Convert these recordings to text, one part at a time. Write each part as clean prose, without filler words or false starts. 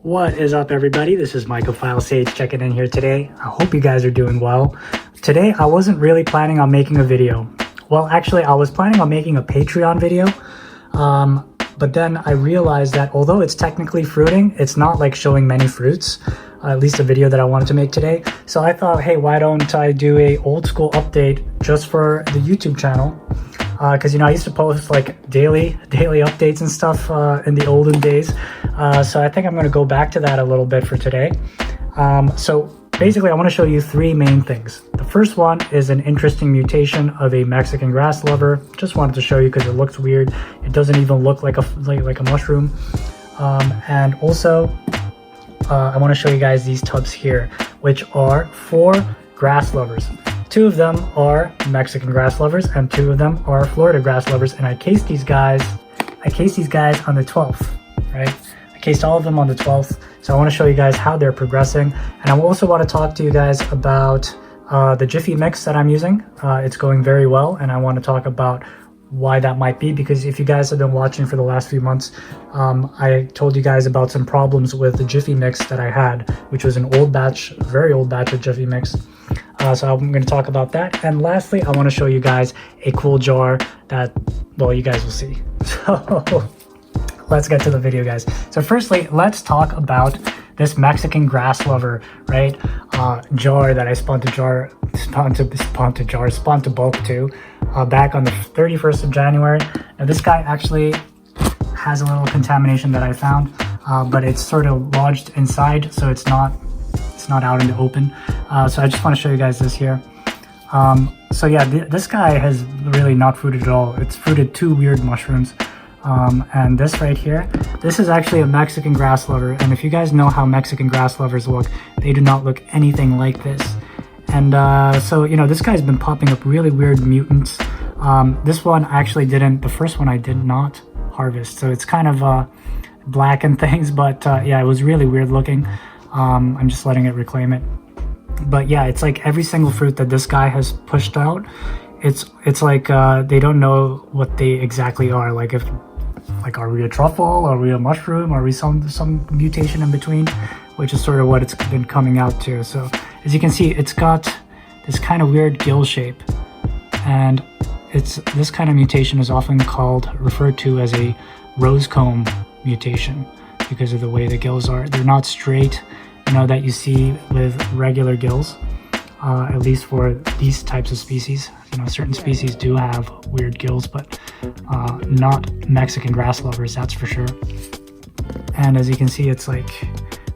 What is up, everybody? This is Mycophile Sage checking in here today. I hope you guys are doing well. Today, I wasn't really planning on making a video. Well, actually, I was planning on making a Patreon video, but then I realized that although it's technically fruiting, it's not like showing many fruits, at least a video that I wanted to make today. So I thought, hey, why don't I do a old school update just for the YouTube channel? Because I used to post like daily updates and stuff in the olden days. So I think I'm going to go back to that a little bit for today. So basically, I want to show you three main things. The first one is an interesting mutation of a Mexican Grasslover. Just wanted to show you because it looks weird. It doesn't even look like a mushroom. And also, I want to show you guys these tubs here, which are 4 Grasslovers. 2 of them are Mexican Grasslovers and 2 of them are Florida Grasslovers, and I cased these guys on the 12th, right? I cased all of them on the 12th, so I want to show you guys how they're progressing, and I also want to talk to you guys about the Jiffy mix that I'm using. It's going very well, and I want to talk about why that might be, because if you guys have been watching for the last few months, I told you guys about some problems with the Jiffy mix that I had, which was an old batch, very old batch of Jiffy mix. So I'm going to talk about that. And lastly, I want to show you guys a cool jar that, well, you guys will see. So let's get to the video, guys. So firstly, let's talk about this Mexican Grasslover, right? Jar that I spun to bulk to back on the 31st of January. And this guy actually has a little contamination that I found, but it's sort of lodged inside, so it's not out in the open. So I just want to show you guys this here. So yeah, this guy has really not fruited at all. It's fruited 2 weird mushrooms. And this right here, this is actually a Mexican Grasslover. And if you guys know how Mexican Grasslovers look, they do not look anything like this. And so, this guy's been popping up really weird mutants. This one actually didn't, the first one I did not harvest. So it's kind of black and things, but yeah, it was really weird looking. I'm just letting it reclaim it. But yeah, it's like every single fruit that this guy has pushed out, it's like they don't know what they exactly are. Like are we a truffle? Are we a mushroom? Are we some mutation in between? Which is sort of what it's been coming out to. So as you can see, it's got this kind of weird gill shape, and this kind of mutation is often referred to as a Rosecomb mutation because of the way the gills are. They're not straight, that you see with regular gills, at least for these types of species. Certain species do have weird gills, but not Mexican Grasslovers, that's for sure. And as you can see, it's like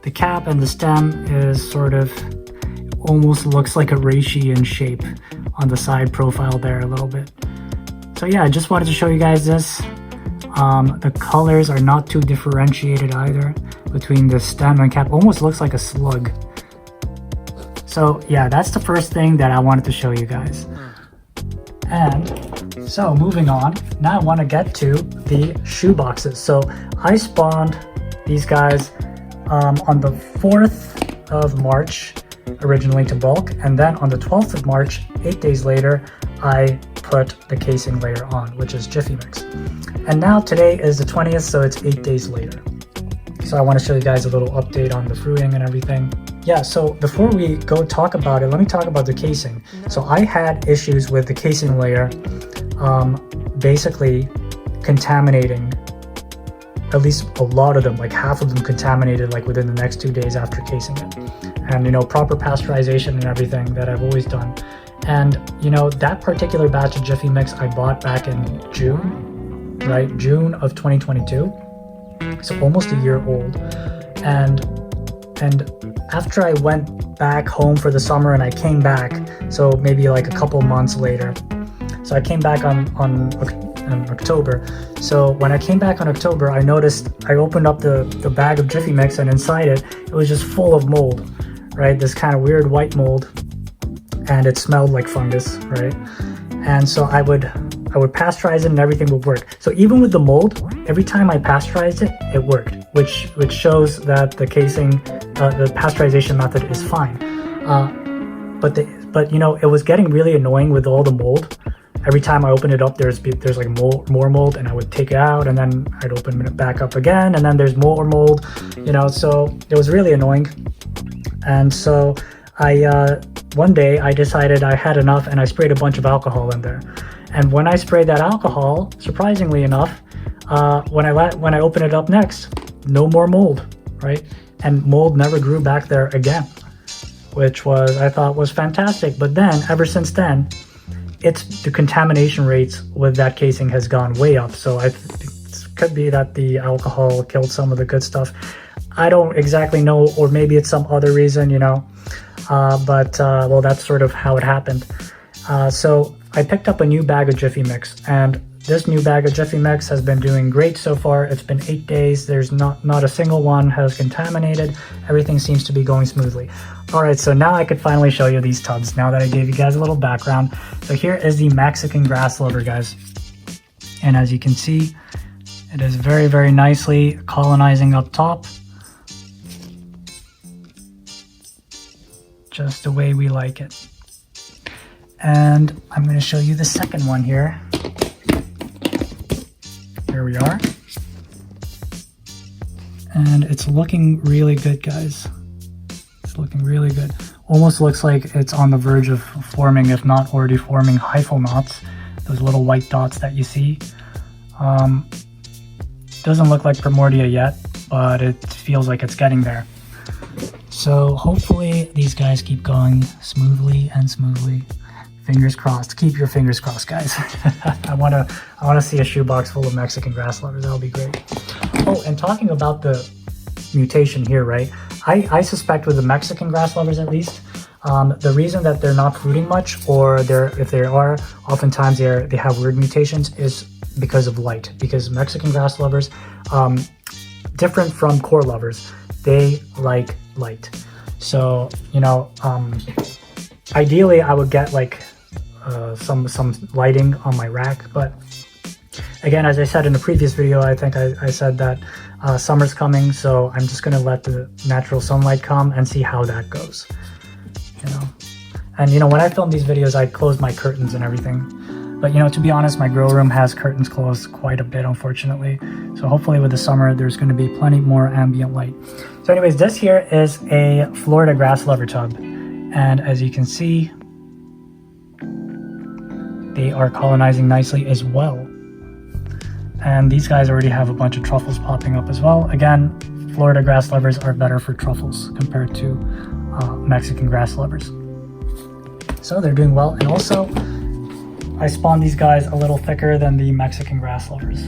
the cap and the stem is sort of almost looks like a reishi in shape on the side profile there a little bit. So yeah, I just wanted to show you guys this. The colors are not too differentiated either between the stem and cap. Almost looks like a slug. So yeah, that's the first thing that I wanted to show you guys. And so moving on, now I want to get to the shoe boxes. So I spawned these guys on the 4th of March originally to bulk, and then on the 12th of March, 8 days later, I put the casing layer on, which is Jiffy mix. And now today is the 20th, so it's 8 days later. So I want to show you guys a little update on the fruiting and everything. Yeah, so before we go talk about it, let me talk about the casing. So I had issues with the casing layer basically contaminating, at least a lot of them, like half of them contaminated like within the next 2 days after casing it. And proper pasteurization and everything that I've always done. And that particular batch of Jiffy mix I bought back in June, right? June of 2022. So almost a year old. And after I went back home for the summer and I came back, so maybe like a couple months later. So I came back on October. So when I came back on October, I noticed I opened up the bag of Jiffy mix, and inside it was just full of mold, right? This kind of weird white mold, and it smelled like fungus, right? And so I would pasteurize it and everything would work. So even with the mold, every time I pasteurized it, it worked, which shows that the casing, the pasteurization method is fine. But it was getting really annoying with all the mold every time I open it up, there's like more mold, and I would take it out, and then I'd open it back up again, and then there's more mold, you know, so it was really annoying. And so one day I decided I had enough, and I sprayed a bunch of alcohol in there. And when I sprayed that alcohol, surprisingly enough, when I open it up next, no more mold, right? And mold never grew back there again, which I thought was fantastic. But then, ever since then, the contamination rates with that casing has gone way up. So it could be that the alcohol killed some of the good stuff. I don't exactly know, or maybe it's some other reason, you know. Well, that's sort of how it happened. So I picked up a new bag of Jiffy mix, and this new bag of Jiffy mix has been doing great so far. It's been 8 days. There's not a single one has contaminated. Everything seems to be going smoothly. All right, so now I could finally show you these tubs, now that I gave you guys a little background. So here is the Mexican Grasslover, guys. And as you can see, it is very, very nicely colonizing up top. Just the way we like it. And I'm going to show you the second one here. Here we are. And it's looking really good, guys. It's looking really good. Almost looks like it's on the verge of forming, if not already forming, hyphal knots. Those little white dots that you see. Doesn't look like primordia yet, but it feels like it's getting there. So hopefully these guys keep going smoothly and smoothly. Fingers crossed. Keep your fingers crossed, guys. I wanna see a shoebox full of Mexican Grasslovers. That'll be great. Oh, and talking about the mutation here, right? I suspect with the Mexican Grasslovers at least, the reason that they're not fruiting much, or if they are, oftentimes they have weird mutations, is because of light. Because Mexican Grasslovers, different from core lovers, they like light. So, you know, ideally I would get like some lighting on my rack, but again, as I said in the previous video, I think I said that summer's coming, so I'm just gonna let the natural sunlight come and see how that goes, you know. And you know, when I film these videos, I close my curtains and everything, but you know, to be honest, my grow room has curtains closed quite a bit, unfortunately. So hopefully with the summer, there's going to be plenty more ambient light. So anyways, this here is a Florida Grasslover tub, and as you can see, they are colonizing nicely as well. And these guys already have a bunch of truffles popping up as well. Again, Florida Grasslovers are better for truffles compared to Mexican Grasslovers. So they're doing well. And also, I spawned these guys a little thicker than the Mexican Grasslovers.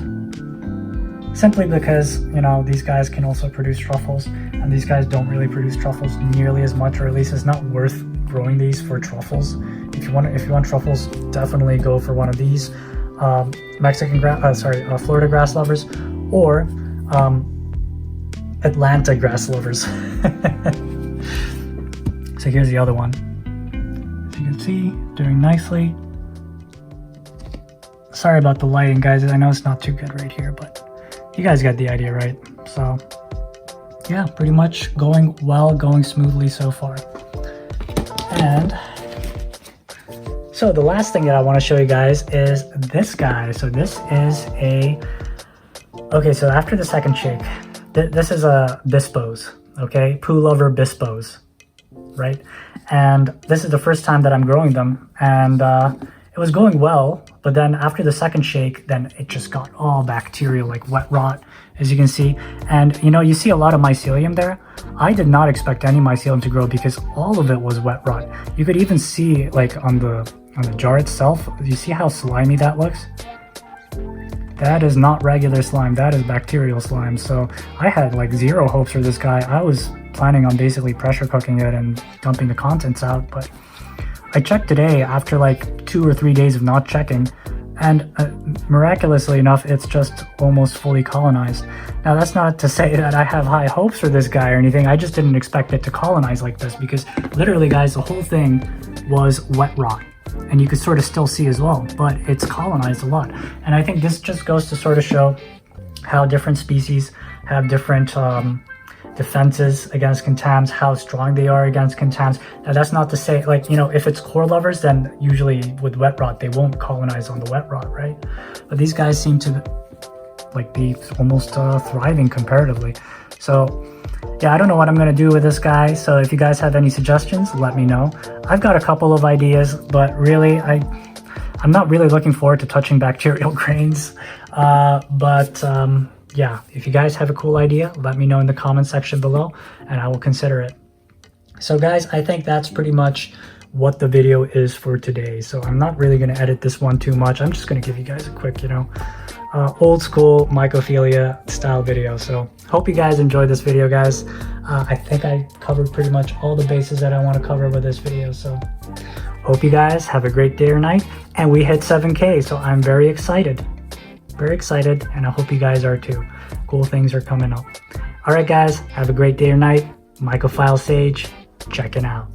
Simply because, you know, these guys can also produce truffles, and these guys don't really produce truffles nearly as much, or at least it's not worth growing these for truffles. If you want truffles, definitely go for one of these Florida Grasslovers, or Atlanta Grasslovers. So here's the other one. As you can see, doing nicely. Sorry about the lighting, guys. I know it's not too good right here, but you guys got the idea, right? So yeah, pretty much going well, going smoothly so far. And so the last thing that I want to show you guys is this guy. So this is okay, so after the second shake, this is a Bispo's, okay? Poo Lover Bispo's, right? And this is the first time that I'm growing them, and it was going well, but then after the second shake, then it just got all bacterial, like wet rot, as you can see. And you know, you see a lot of mycelium there. I did not expect any mycelium to grow because all of it was wet rot. You could even see, like on the jar itself, you see how slimy that looks? That is not regular slime, that is bacterial slime. So I had like zero hopes for this guy. I was planning on basically pressure cooking it and dumping the contents out, but I checked today after like 2 or 3 days of not checking, and miraculously enough, it's just almost fully colonized. Now that's not to say that I have high hopes for this guy or anything. I just didn't expect it to colonize like this, because literally, guys, the whole thing was wet rot, and you could sort of still see as well, but it's colonized a lot. And I think this just goes to sort of show how different species have different defenses against contams, how strong they are against contams. Now that's not to say, like, you know, if it's core lovers, then usually with wet rot, they won't colonize on the wet rot, right? But these guys seem to like be almost thriving comparatively. So yeah, I don't know what I'm gonna do with this guy. So if you guys have any suggestions, let me know. I've got a couple of ideas, but really I'm not really looking forward to touching bacterial grains. Yeah, if you guys have a cool idea, let me know in the comment section below and I will consider it. So guys, I think that's pretty much what the video is for today. So I'm not really going to edit this one too much. I'm just going to give you guys a quick, you know, old school mycophilia style video. So hope you guys enjoyed this video, guys. I think I covered pretty much all the bases that I want to cover with this video. So hope you guys have a great day or night, and we hit 7K. So I'm very excited, and I hope you guys are too. Cool things are coming up. All right, guys, have a great day or night. Mycophile Sage, checking out.